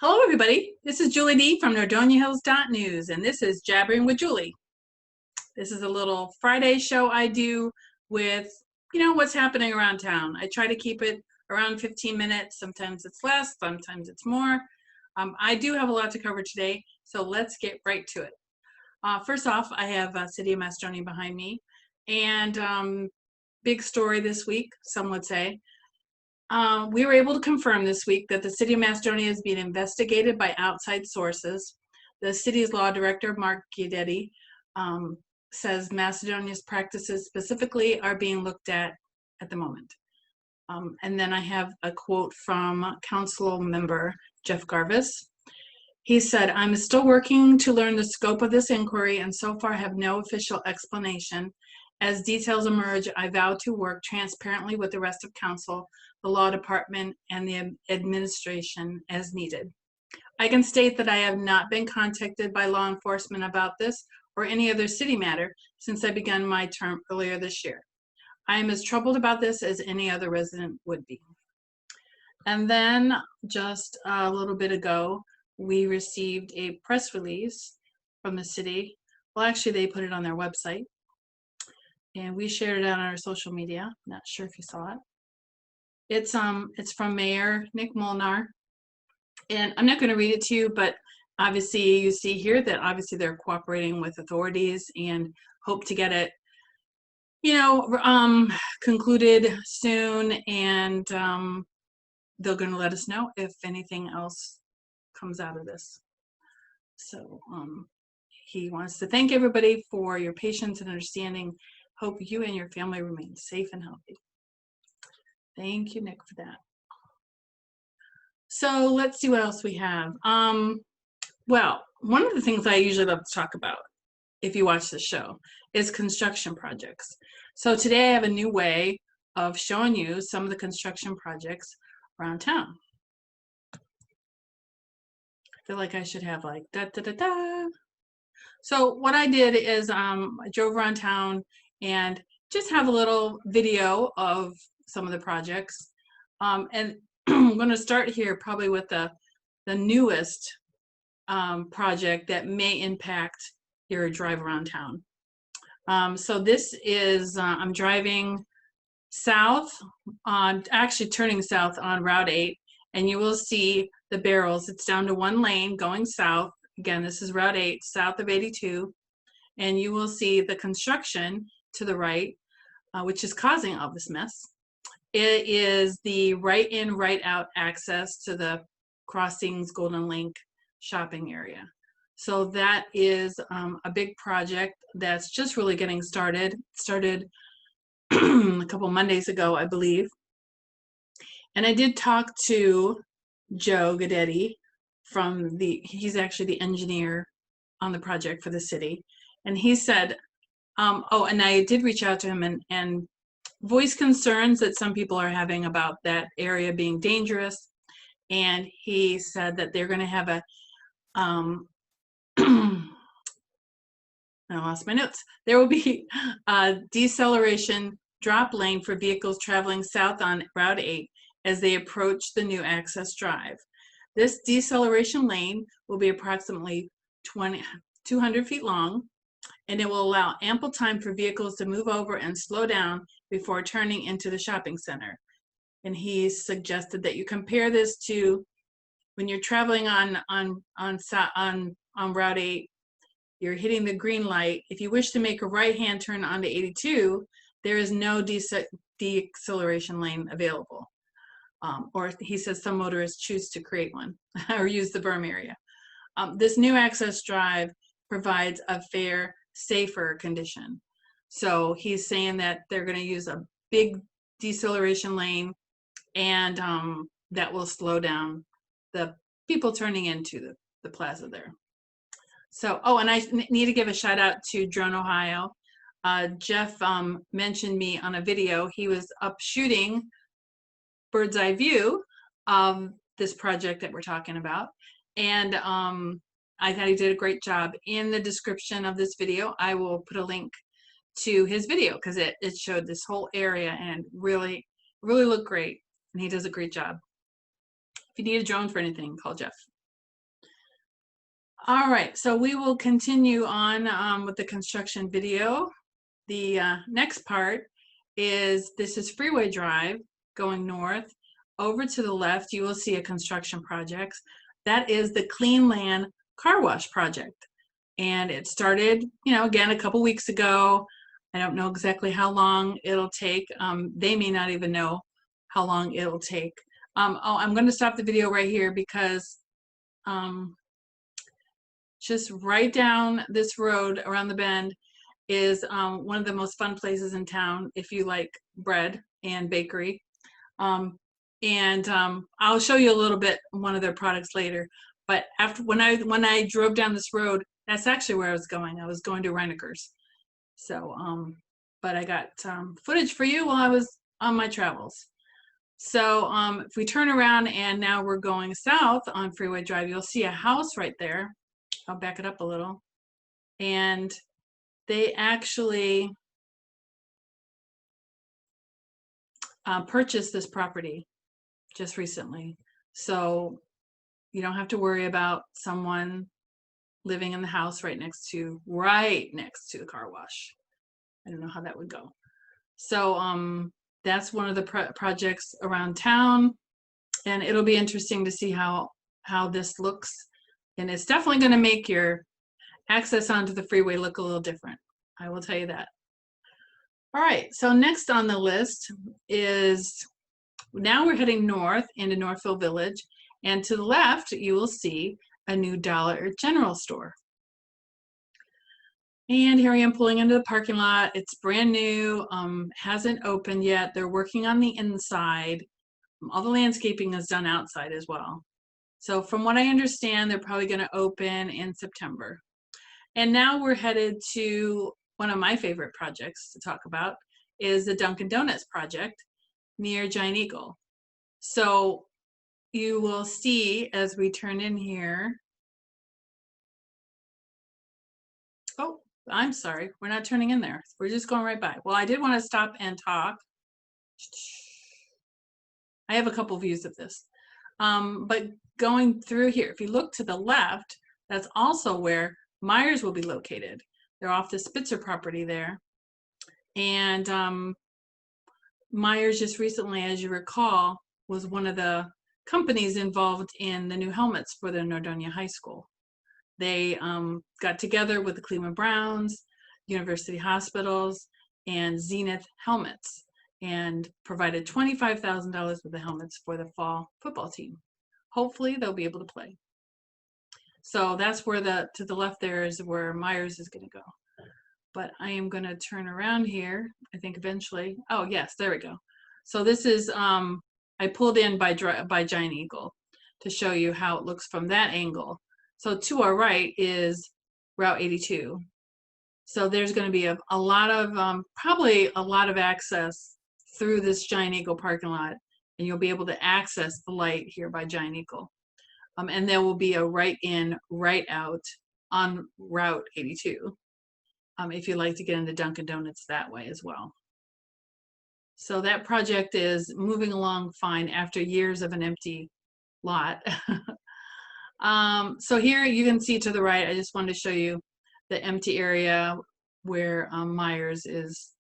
Hello, everybody. This is Julie D from NordroniaHills.news, and this is Jabbering with Julie. This is a little Friday show I do with, what's happening around town. I try to keep it around 15 minutes. Sometimes it's less, sometimes it's more. I do have a lot to cover today, so let's get right to it. First off, I have City of Macedonia behind me, and big story this week, some would say. We were able to confirm this week that the City of Macedonia is being investigated by outside sources. The city's law director, Mark Guidetti, says Macedonia's practices specifically are being looked at the moment. And then I have a quote from council member Jeff Garvis. He said, "I'm still working to learn the scope of this inquiry and so far have no official explanation. As details emerge, I vow to work transparently with the rest of council, the law department, and the administration as needed. I can state that I have not been contacted by law enforcement about this or any other city matter since I began my term earlier this year. I am as troubled about this as any other resident would be." And then just a little bit ago, we received a press release from the city. Well, actually, they put it on their website, and we shared it on our social media. Not sure if you saw it. It's from Mayor Nick Molnar, and I'm not going to read it to you, but obviously you see here that obviously they're cooperating with authorities and hope to get it, concluded soon, and they're going to let us know if anything else comes out of this. So he wants to thank everybody for your patience and understanding. Hope you and your family remain safe and healthy. Thank you, Nick, for that. So let's see what else we have. Well, one of the things I usually love to talk about, if you watch the show, is construction projects. So today I have a new way of showing you some of the construction projects around town. I feel like I should have like da da da da. So what I did is I drove around town and just have a little video of some of the projects. And I'm going to start here probably with the newest project that may impact your drive around town. So this is, I'm driving south actually turning south on Route 8, and you will see the barrels. It's down to one lane going south. Again, this is Route 8, south of 82, and you will see the construction to the right, which is causing all this mess. It is the right in, right out access to the Crossings Golden Link shopping area. So that is a big project that's just really getting started. It started a couple Mondays ago, I believe. And I did talk to Joe Guidetti he's actually the engineer on the project for the city. And he said, and I did reach out to him and voice concerns that some people are having about that area being dangerous. And he said that they're going to have a, I lost my notes. There will be a deceleration drop lane for vehicles traveling south on Route 8 as they approach the new access drive. This deceleration lane will be approximately 200 feet long, and it will allow ample time for vehicles to move over and slow down before turning into the shopping center. And he suggested that you compare this to when you're traveling on Route 8, you're hitting the green light. If you wish to make a right-hand turn onto 82, there is no deceleration lane available. Or he says some motorists choose to create one or use the berm area. This new access drive provides a fair, safer condition. So he's saying that they're going to use a big deceleration lane, and that will slow down the people turning into the plaza there. So, and I need to give a shout out to Drone Ohio. Jeff mentioned me on a video. He was up shooting bird's eye view of this project that we're talking about. And I thought he did a great job. In the description of this video, I will put a link to his video because it showed this whole area and really looked great. And he does a great job. If you need a drone for anything, call Jeff. All right, so we will continue on with the construction video. The next part is, this is Freeway Drive going north. Over to the left, you will see a construction project. That is the Clean Land Car Wash project. And it started, again, a couple weeks ago. I don't know exactly how long it'll take. They may not even know how long it'll take. I'm going to stop the video right here because just right down this road around the bend is one of the most fun places in town if you like bread and bakery. I'll show you a little bit one of their products later. But when I drove down this road, that's actually where I was going. I was going to Reineker's. So, but I got footage for you while I was on my travels. So if we turn around and now we're going south on Freeway Drive, you'll see a house right there. I'll back it up a little. And they actually purchased this property just recently. So you don't have to worry about someone living in the house right next to the car wash. I don't know how that would go. So that's one of the projects around town, and it'll be interesting to see how this looks. And it's definitely going to make your access onto the freeway look a little different. I will tell you that. All right, so next on the list is, now we're heading north into Northville Village, and to the left you will see a new Dollar General store. And here I am pulling into the parking lot. It's brand new, hasn't opened yet. They're working on the inside. All the landscaping is done outside as well. So from what I understand, they're probably going to open in September. And now we're headed to one of my favorite projects to talk about, is the Dunkin' Donuts project near Giant Eagle. So you will see as we turn in here. Oh, I'm sorry, we're not turning in there. We're just going right by. Well, I did want to stop and talk. I have a couple views of this. But going through here, if you look to the left, that's also where Myers will be located. They're off the Spitzer property there. And Myers just recently, as you recall, was one of the companies involved in the new helmets for the Nordronia High School. They got together with the Cleveland Browns, University Hospitals, and Zenith Helmets, and provided $25,000 worth of helmets for the fall football team. Hopefully they'll be able to play. So that's where to the left there is where Myers is going to go. But I am going to turn around here, I think eventually. Oh yes, there we go. So this is, I pulled in by Giant Eagle to show you how it looks from that angle. So to our right is Route 82. So there's going to be a lot of, probably a lot of access through this Giant Eagle parking lot, and you'll be able to access the light here by Giant Eagle. And there will be a right in, right out on Route 82 if you'd like to get into Dunkin' Donuts that way as well. So that project is moving along fine after years of an empty lot. So here you can see to the right, I just wanted to show you the empty area where Myers is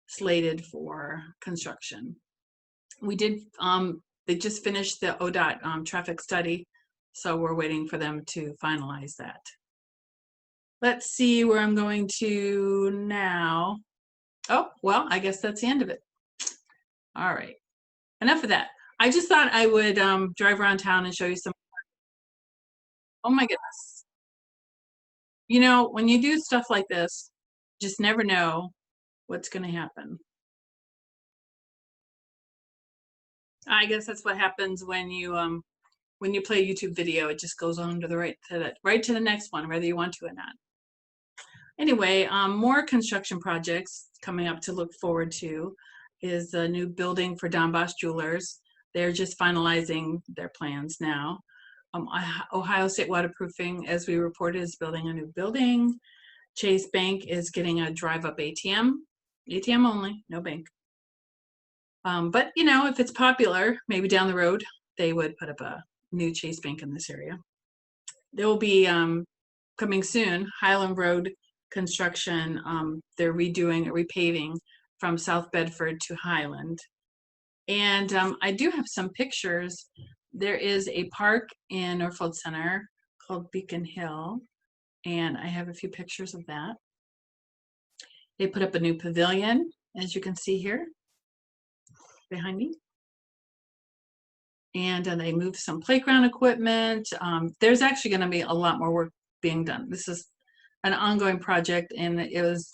slated for construction. We did, they just finished the ODOT traffic study, so we're waiting for them to finalize that. Let's see where I'm going to now. Oh, well, I guess that's the end of it. All right, enough of that. I just thought I would drive around town and show you some. Oh my goodness. You know, when you do stuff like this, you just never know what's going to happen. I guess that's what happens when you play a YouTube video. It just goes on to the right to the next one, whether you want to or not. Anyway, more construction projects coming up to look forward to is a new building for Don Bosch Jewelers. They're just finalizing their plans now. Ohio State Waterproofing, as we reported, is building a new building. Chase Bank is getting a drive-up ATM. ATM only, no bank. But you know, if it's popular, maybe down the road they would put up a new Chase Bank in this area. There will be coming soon, Highland Road construction. They're redoing, repaving from South Bedford to Highland. And I do have some pictures. There is a park in Norfolk Center called Beacon Hill, and I have a few pictures of that. They put up a new pavilion, as you can see here behind me. And they moved some playground equipment. There's actually going to be a lot more work being done. This is an ongoing project, and it was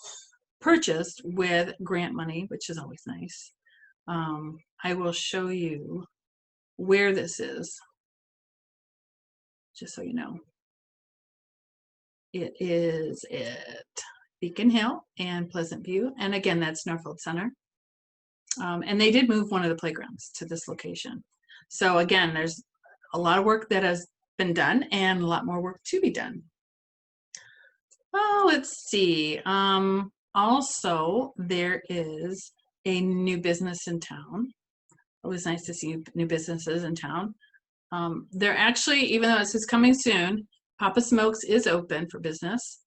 purchased with grant money, which is always nice. I will show you where this is, just so you know. It is at Beacon Hill and Pleasant View, and again, that's Norfolk Center. And they did move one of the playgrounds to this location. So again, there's a lot of work that has been done and a lot more work to be done. Oh, let's see. Also, there is a new business in town. Always nice to see new businesses in town. They're actually, even though it says coming soon, Papa Smokes is open for business.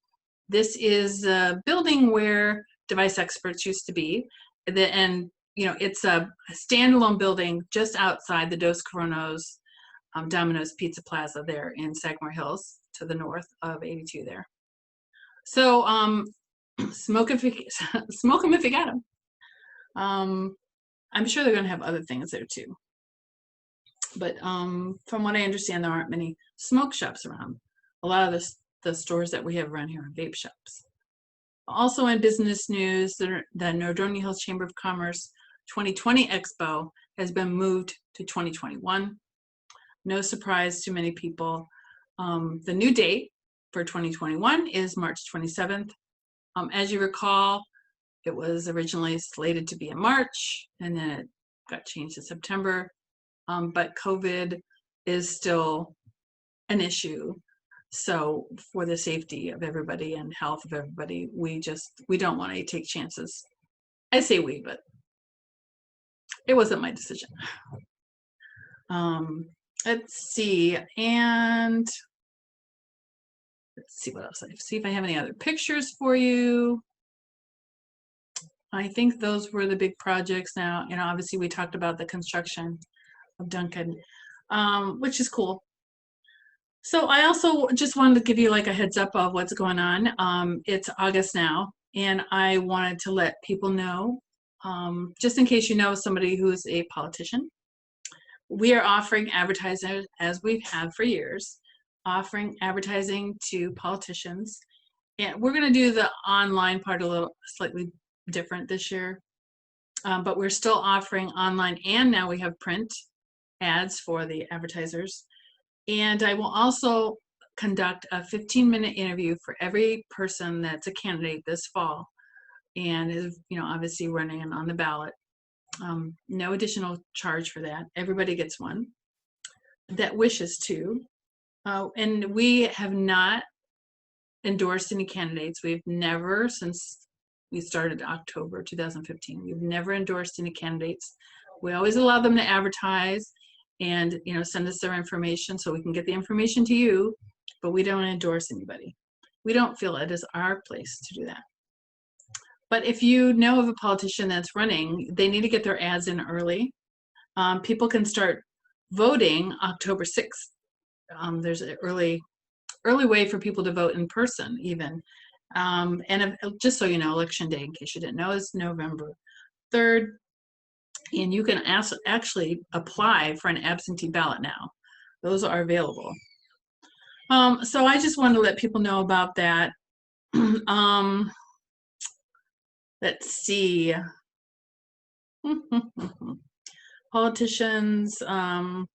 This is a building where Device Experts used to be. And you know, it's a standalone building just outside the Dos Coronos Domino's Pizza Plaza there in Sagamore Hills to the north of 82 there. So smoke them if you got them. I'm sure they're going to have other things there too. But from what I understand, there aren't many smoke shops around. A lot of the stores that we have around here are vape shops. Also in business news, the Nordronia Hills Chamber of Commerce 2020 Expo has been moved to 2021. No surprise to many people. The new date for 2021 is March 27th. As you recall, it was originally slated to be in March, and then it got changed to September. But COVID is still an issue. So for the safety of everybody and health of everybody, we don't want to take chances. I say we, but it wasn't my decision. Let's see, and let's see what else. Let's see if I have any other pictures for you. I think those were the big projects. Now, you know, obviously we talked about the construction of Dunkin, which is cool. So I also just wanted to give you like a heads up of what's going on. It's August now, and I wanted to let people know, just in case you know somebody who's a politician, we are offering advertising, as we've had for years, offering advertising to politicians. And we're going to do the online part a little slightly different this year, but we're still offering online, and now we have print ads for the advertisers. And I will also conduct a 15-minute interview for every person that's a candidate this fall and is, you know, obviously running on the ballot. No additional charge for that. Everybody gets one that wishes to. And we have not endorsed any candidates. We've never, since we started October 2015, we've never endorsed any candidates. We always allow them to advertise and, you know, send us their information so we can get the information to you, but we don't endorse anybody. We don't feel it is our place to do that. But if you know of a politician that's running, they need to get their ads in early. People can start voting October 6th. There's an early way for people to vote in person even. And just so you know, Election Day, in case you didn't know, is November 3rd. And you can actually apply for an absentee ballot now. Those are available. So I just wanted to let people know about that. Let's see. Politicians, you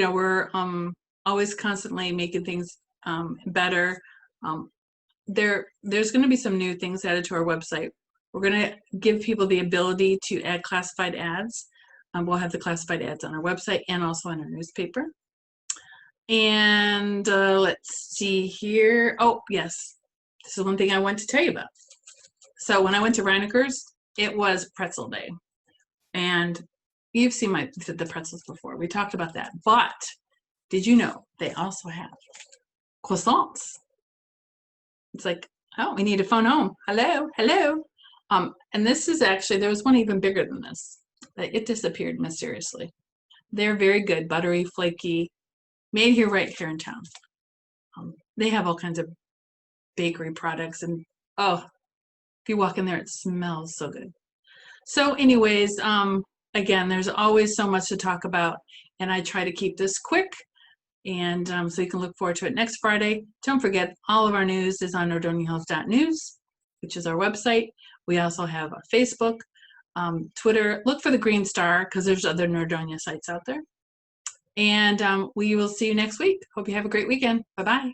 know, we're always constantly making things better. There's going to be some new things added to our website. We're going to give people the ability to add classified ads. We'll have the classified ads on our website and also in our newspaper. And let's see here. Oh, yes. This is one thing I want to tell you about. So when I went to Reineker's, it was pretzel day. And you've seen the pretzels before. We talked about that. But did you know they also have croissants? It's like, oh, we need to phone home. Hello, hello. And this is actually, there was one even bigger than this. It disappeared mysteriously. They're very good, buttery, flaky, made here right here in town. They have all kinds of bakery products, and oh, if you walk in there, it smells so good. So anyways, again, there's always so much to talk about, and I try to keep this quick, and so you can look forward to it next Friday. Don't forget, all of our news is on nordroniahills.news, which is our website. We also have a Facebook, Twitter. Look for the Green Star because there's other Nordronia sites out there. And we will see you next week. Hope you have a great weekend. Bye-bye.